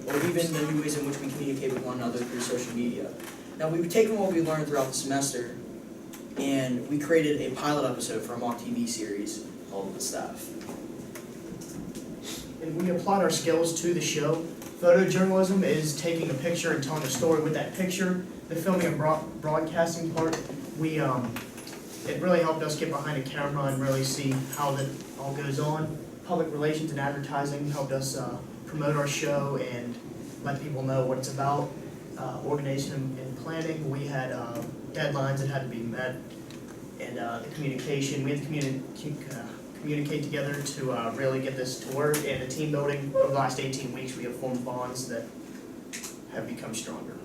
or even the new ways in which we communicate with one another through social media. Now, we've taken what we learned throughout the semester, and we created a pilot episode for a mock TV series called The Staff. And we applied our skills to the show. Photojournalism is taking a picture and telling a story with that picture. The filming and broadcasting part, it really helped us get behind a camera and really see how that all goes on. Public relations and advertising helped us promote our show and let people know what it's about. Organization and planning, we had deadlines that had to be met, and the communication, we had to communicate together to really get this to work, and the team building. Over the last 18 weeks, we have formed bonds that have become stronger.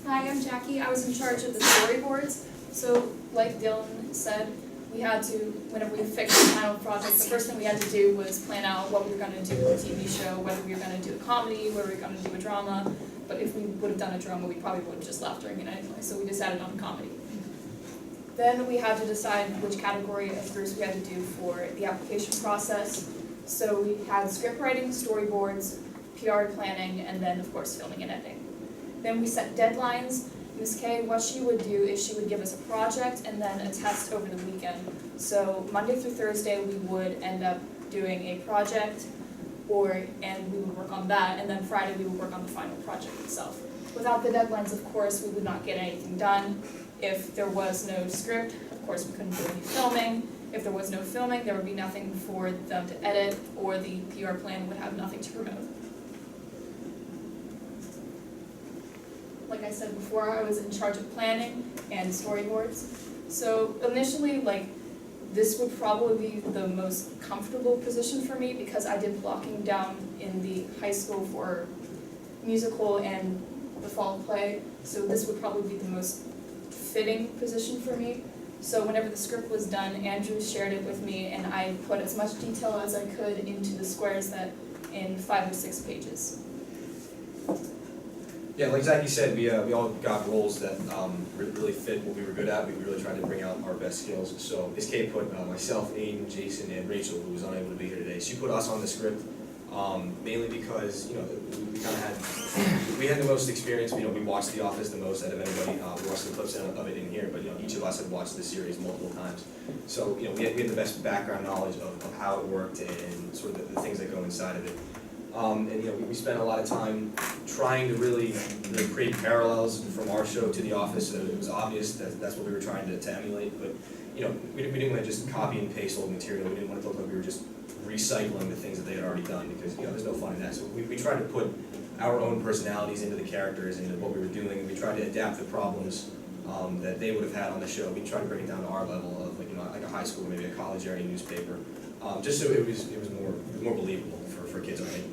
Hi, I'm Jackie. I was in charge of the storyboards. So, like Dylan said, we had to, whenever we fixed the final project, the first thing we had to do was plan out what we were going to do with the TV show, whether we were going to do a comedy, whether we were going to do a drama. But if we would have done a drama, we probably would have just left during it anyway, so we decided on a comedy. Then we had to decide which category of groups we had to do for the application process. So we had script writing, storyboards, PR planning, and then of course filming and editing. Then we set deadlines. Ms. Kay, what she would do is she would give us a project and then a test over the weekend. So Monday through Thursday we would end up doing a project, and we would work on that, and then Friday we would work on the final project itself. Without the deadlines, of course, we would not get anything done. If there was no script, of course we couldn't do any filming. If there was no filming, there would be nothing for them to edit, or the PR plan would have nothing to promote. Like I said before, I was in charge of planning and storyboards. So initially, this would probably be the most comfortable position for me because I did blocking down in the high school for musical and the fall play. So this would probably be the most fitting position for me. So whenever the script was done, Andrew shared it with me, and I put as much detail as I could into the squares that in 5 or 6 pages. Yeah, like Zachy said, we all got roles that really fit what we were good at. We really tried to bring out our best skills. So Ms. K put myself, Aiden, Jason, and Rachel, who was unable to be here today. She put us on the script mainly because we kind of had the most experience. We watched The Office the most out of anybody. We watched the clips of it in here, but each of us had watched the series multiple times. So we had the best background knowledge of how it worked and sort of the things that go inside of it. We spent a lot of time trying to really create parallels from our show to The Office, so that it was obvious that that's what we were trying to emulate. But we didn't want to just copy and paste old material. We didn't want it to look like we were just recycling the things that they had already done, because there's no fun in that. So we tried to put our own personalities into the characters and into what we were doing, and we tried to adapt the problems that they would have had on the show. We tried to bring it down to our level of like a high school, maybe a college area newspaper, just so it was more believable for kids, I think.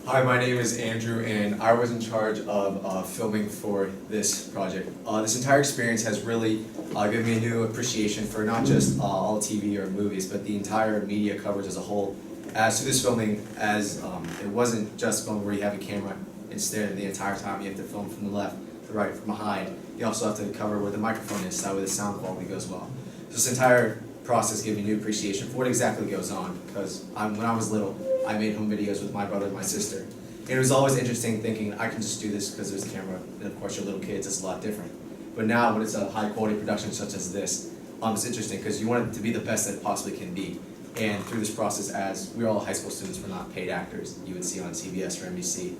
Hi, my name is Andrew, and I was in charge of filming for this project. This entire experience has really given me a new appreciation for not just all TV or movies, but the entire media coverage as a whole. As to this filming, it wasn't just filming where you have a camera and stare the entire time. You have to film from the left, the right, from behind. You also have to cover where the microphone is, so that way the sound quality goes well. So this entire process gave me a new appreciation for what exactly goes on, because when I was little, I made home videos with my brother and my sister. And it was always interesting thinking, I can just do this because there's a camera, and of course you're little kids, it's a lot different. But now when it's a high quality production such as this, it's interesting because you want it to be the best that it possibly can be. And through this process, as we're all high school students, we're not paid actors you would see on CBS or NBC.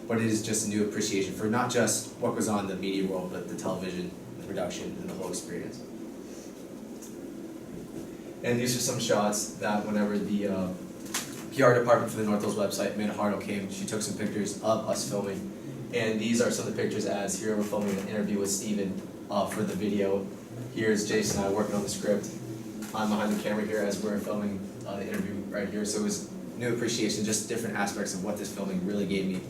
But it is just a new appreciation for not just what goes on in the media world, but the television, the production, and the whole experience. And these are some shots that whenever the PR department for the North Hills website, Amanda Hartle, came, she took some pictures of us filming. And these are some of the pictures as here we're filming an interview with Steven for the video. Here's Jason and I working on the script. I'm behind the camera here as we're filming the interview right here. So it was new appreciation, just different aspects of what this filming really gave me.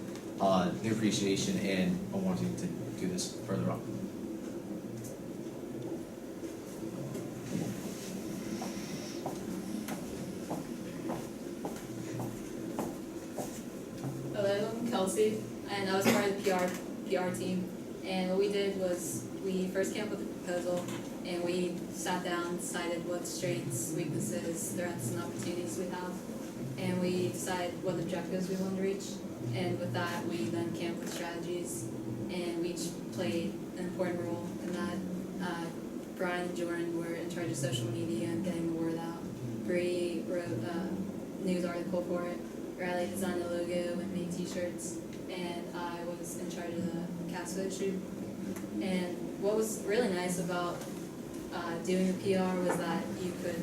New appreciation and a wanting to do this further on. Kelsey, and I was part of the PR team. And what we did was we first came up with a proposal, and we sat down, decided what strengths, weaknesses, threats, and opportunities we have, and we decided what objectives we wanted to reach. And with that, we then came up with strategies, and we each played an important role in that. Brian and Jordan were in charge of social media and getting the word out. Bree wrote a news article for it. Riley designed the logo and made t-shirts, and I was in charge of the cast photo shoot. And what was really nice about doing the PR was that you could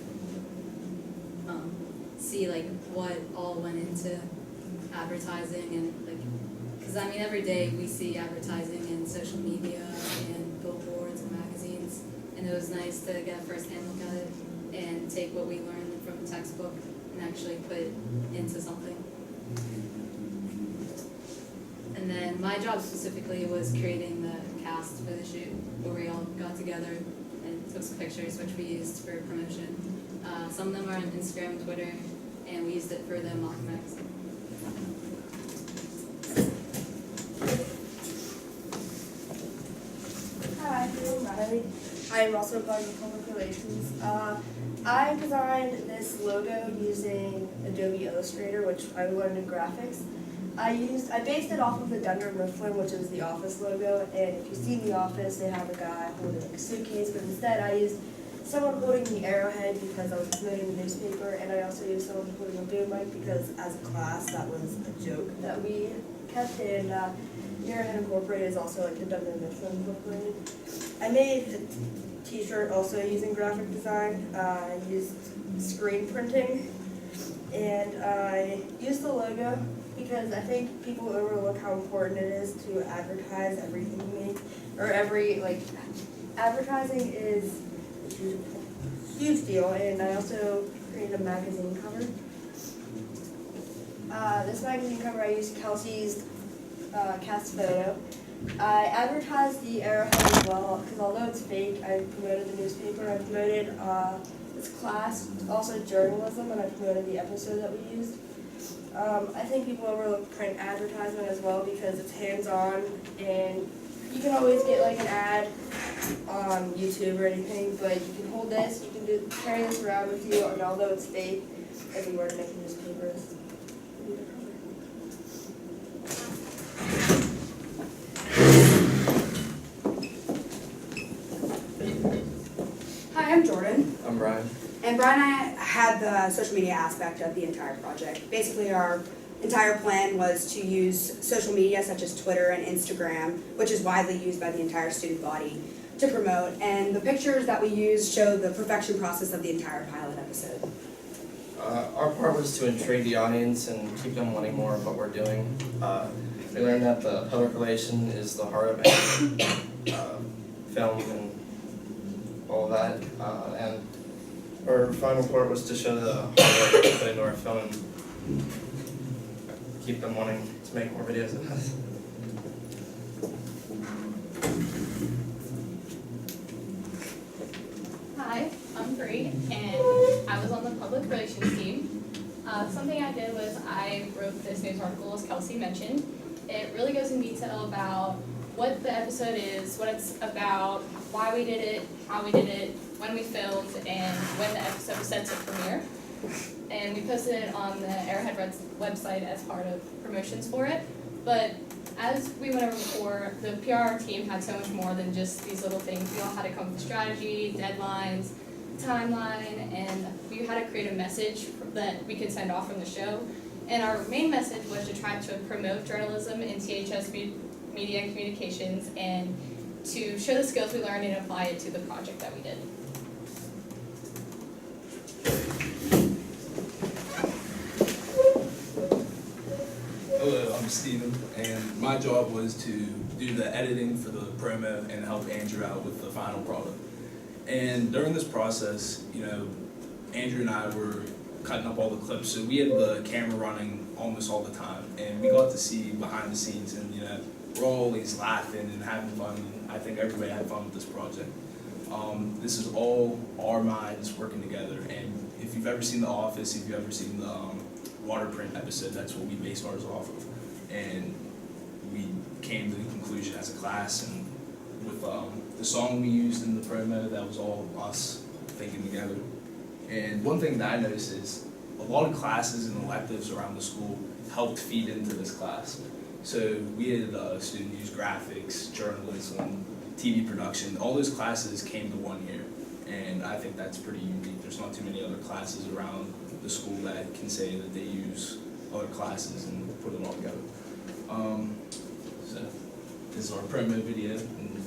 see like what all went into advertising, and like, because I mean every day we see advertising in social media and billboards and magazines, and it was nice to get a first-hand look at it and take what we learned from the textbook and actually put it into something. And then my job specifically was creating the cast for the shoot, where we all got together and took some pictures, which we used for promotion. Some of them are on Instagram and Twitter, and we used it for the Malcolm X. Hi, I'm Riley. I am also part of public relations. I designed this logo using Adobe Illustrator, which I learned in graphics. I based it off of the Dunder Mifflin, which is the Office logo, and if you see The Office, they have a guy holding like a suitcase, but instead I used someone holding the arrowhead because I was promoting the newspaper, and I also used someone holding a boom mic because as a class that was a joke that we kept, and Arrowhead Incorporated is also like the Dunder Mifflin Incorporated. I made a t-shirt also using graphic design. I used screen printing, and I used the logo because I think people overlook how important it is to advertise everything you make, or advertising is a huge deal, and I also created a magazine cover. This magazine cover I used Kelsey's cast photo. I advertised the Arrowhead as well, because although it's fake, I promoted the newspaper, I promoted this class, also journalism, and I promoted the episode that we used. I think people overlook print advertisement as well because it's hands-on, and you can always get like an ad on YouTube or anything, but you can hold this, you can carry this around with you, and although it's fake, if we were to make newspapers. Hi, I'm Jordan. I'm Brian. And Brian and I had the social media aspect of the entire project. Basically, our entire plan was to use social media such as Twitter and Instagram, which is widely used by the entire student body, to promote. And the pictures that we used show the perfection process of the entire pilot episode. Our part was to intrigue the audience and keep them wanting more of what we're doing. We learned that the public relation is the heart of any film and all that. And our final part was to show the hard work we put into our film and keep them wanting to make more videos of us. Hi, I'm Bree, and I was on the public relations team. Something I did was I wrote this news article, as Kelsey mentioned. It really goes in detail about what the episode is, what it's about, why we did it, how we did it, when we filmed, and when the episode was set to premiere. And we posted it on the Arrowhead Reds website as part of promotions for it. But as we went over before, the PR team had so much more than just these little things. We all had to come up with strategy, deadlines, timeline, and we had to create a message that we could send off from the show. And our main message was to try to promote journalism in THS media and communications, and to show the skills we learned and apply it to the project that we did. Hello, I'm Steven, and my job was to do the editing for the promo and help Andrew out with the final product. And during this process, Andrew and I were cutting up all the clips, so we had the camera running almost all the time, and we got to see behind the scenes, and we're always laughing and having fun, and I think everybody had fun with this project. This is all our minds working together, and if you've ever seen The Office, if you've ever seen the Waterprint episode, that's what we base ours off of. And we came to the conclusion as a class, and with the song we used in the promo, that was all us thinking together. And one thing that I noticed is a lot of classes and electives around the school helped feed into this class. So we had a student use graphics, journalism, TV production. All those classes came to one year, and I think that's pretty unique. There's not too many other classes around the school that can say that they use other classes and put it all together. So this is our promo video, and